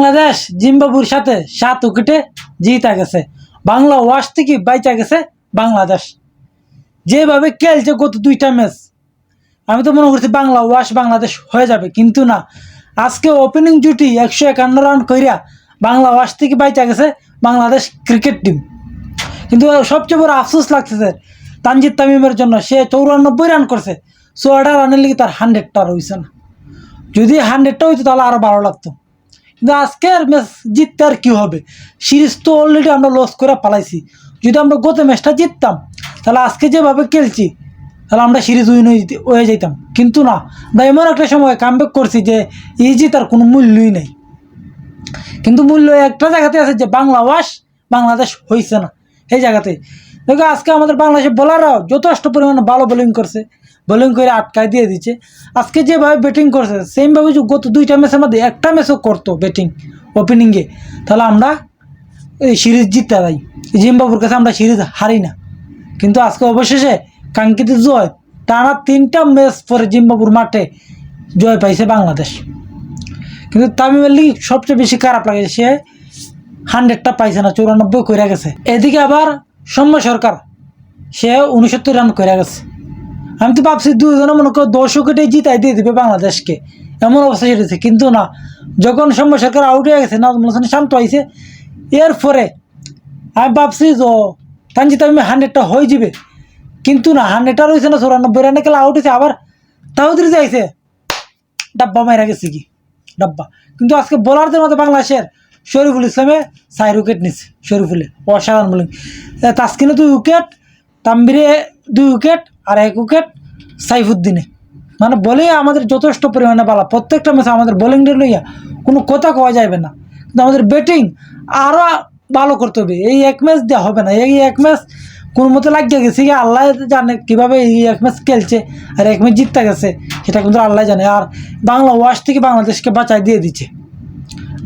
বাংলাদেশ জিম্বাবুর সাথে 7 উইকেটে জিতা গেছে। বাংলা ওয়াশ থেকে বাইচা গেছে বাংলাদেশ। যেভাবে খেলছে গত 2টা ম্যাচ, আমি তো মনে করছি বাংলা ওয়াশ বাংলাদেশ হয়ে যাবে, কিন্তু না। আজকে ওপেনিং জুটি 151 রান কইরা বাংলা ওয়াশ থেকে বাইচা গেছে বাংলাদেশ ক্রিকেট টিম। কিন্তু সবচেয়ে বড় আফসোস লাগতেছে তানজিদ তামিমের জন্য। সে 94 রান করছে, 16 রানের লিগে তার 100টা রয়েছে না। যদি 100টা হইতো তাহলে আরও ভালো লাগতো। কিন্তু আজকের ম্যাচ জিততে আর কী হবে? সিরিজ তো অলরেডি আমরা লস করে পালাইছি। যদি আমরা গত ম্যাচটা জিততাম তাহলে আজকে যেভাবে খেলছি তাহলে আমরা সিরিজ উইন হয়ে যেতাম। কিন্তু না, আমরা এমন একটা সময় কামব্যাক করছি যে এই জিতার কোনো মূল্যই নেই। কিন্তু মূল্য একটা জায়গাতে আছে, যে বাংলা ওয়াশ বাংলাদেশ হয়েছে না এই জায়গাতে। দেখো আজকে আমাদের বাংলাদেশের বোলাররাও যথেষ্ট পরিমাণে ভালো বোলিং করছে, বোলিং করে আটকায় দিয়ে দিচ্ছে। আজকে যেভাবে ব্যাটিং করছে সেমভাবে গত 2টা ম্যাচের মধ্যে একটা ম্যাচও করতো ব্যাটিং ওপেনিংয়ে, তাহলে আমরা এই সিরিজ জিততে পারি। জিম্বাবুর কাছে আমরা সিরিজ হারি না। কিন্তু আজকে অবশেষে কাঙ্ক্ষিত জয়, টানা 3টা ম্যাচ পরে জিম্বাবুর মাঠে জয় পাইছে বাংলাদেশ। কিন্তু তামিমের লিগ সবচেয়ে বেশি খারাপ লাগে, সে 100টা পাইছে না, 94 করে গেছে। এদিকে আবার সৌম্য সরকার, সে 69 রান করে গেছে। আমি তো ভাবছি দুজনে মনে করো 10 উইকেটে জিতাই দিয়ে দেবে বাংলাদেশকে, এমন অবস্থা সেরেছে। কিন্তু না, যখন সৌম্য সরকার আউট হয়ে গেছে, নাজমুল হাসান শান্ত আইছে, এরপরে আমি ভাবছি যে তানজিদ তামিম 100টা হয়ে যাবে। কিন্তু না, 100টা রয়েছে না, 94 রানে খেলা আউট হয়েছে। আবার তাহুদ্দিন যাইছে, ডাব্বা মাইরা গেছে কি ডাব্বা। কিন্তু আজকে বোলারদের মধ্যে বাংলাদেশের শরীফুল ইসলামে 4 উইকেট নিচ্ছে। শরীফুলে অসাধারণ বোলিং। তাসকিনে 2 উইকেট, তাম্বিরে 2 উইকেট, আর 1 উইকেট সাইফুদ্দিনে। মানে বলে আমাদের যথেষ্ট পরিমাণে ভালো। প্রত্যেকটা ম্যাচে আমাদের বোলিংটা লইয়া কোনো কথা কওয়া যাবে না, কিন্তু আমাদের ব্যাটিং আরও ভালো করতে হবে। এই 1 ম্যাচ দেওয়া হবে না। এই 1 ম্যাচ কোনো মতো লাগিয়ে গেছে, আল্লাহ জানে কীভাবে এই 1 ম্যাচ খেলছে আর 1 ম্যাচ জিততে গেছে, সেটা কিন্তু আল্লাহ জানে। আর বাংলা ওয়াশ থেকে বাংলাদেশকে বাঁচাই দিয়ে দিচ্ছে।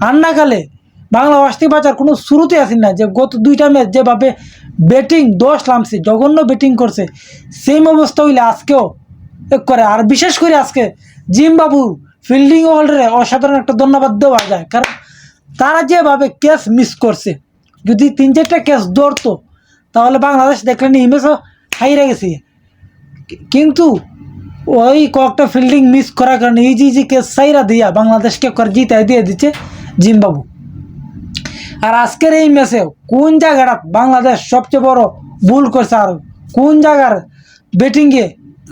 আর না গেলে বাংলা ওয়াশ থেকে বাঁচার কোনো শুরুতে আসেন না। যে গত 2টা ম্যাচ যেভাবে ব্যাটিং 10 নামছে, জঘন্য ব্যাটিং করছে, সেম অবস্থা হইলে আজকেও করে। আর বিশেষ করে আজকে জিম্বাবুর ফিল্ডিং হোল্ডারে অসাধারণ একটা ধন্যবাদ দেওয়া যায়, কারণ তারা যেভাবে ক্যাচ মিস করছে, যদি 3-4টা ক্যাচ ধরতো তাহলে বাংলাদেশ দেখলেন এই ম্যাচও হাইরে গেছে। কিন্তু ওই কয়েকটা ফিল্ডিং মিস করার কারণে ইজি ক্যাচ সাইরা দিয়া বাংলাদেশকে জিতাই দিয়ে দিচ্ছে জিম্বাবু। আর আজকের এই ম্যাচে কোন জায়গাটা বাংলাদেশ সবচেয়ে বড় ভুল করছে, আর কোন জায়গার ব্যাটিংয়ে,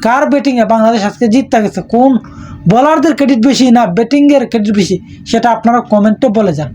কার ব্যাটিংয়ে বাংলাদেশ আজকে জিততে গেছে, কোন বোলারদের ক্রেডিট বেশি না ব্যাটিংয়ের ক্রেডিট বেশি, সেটা আপনারা কমেন্টে বলে যান।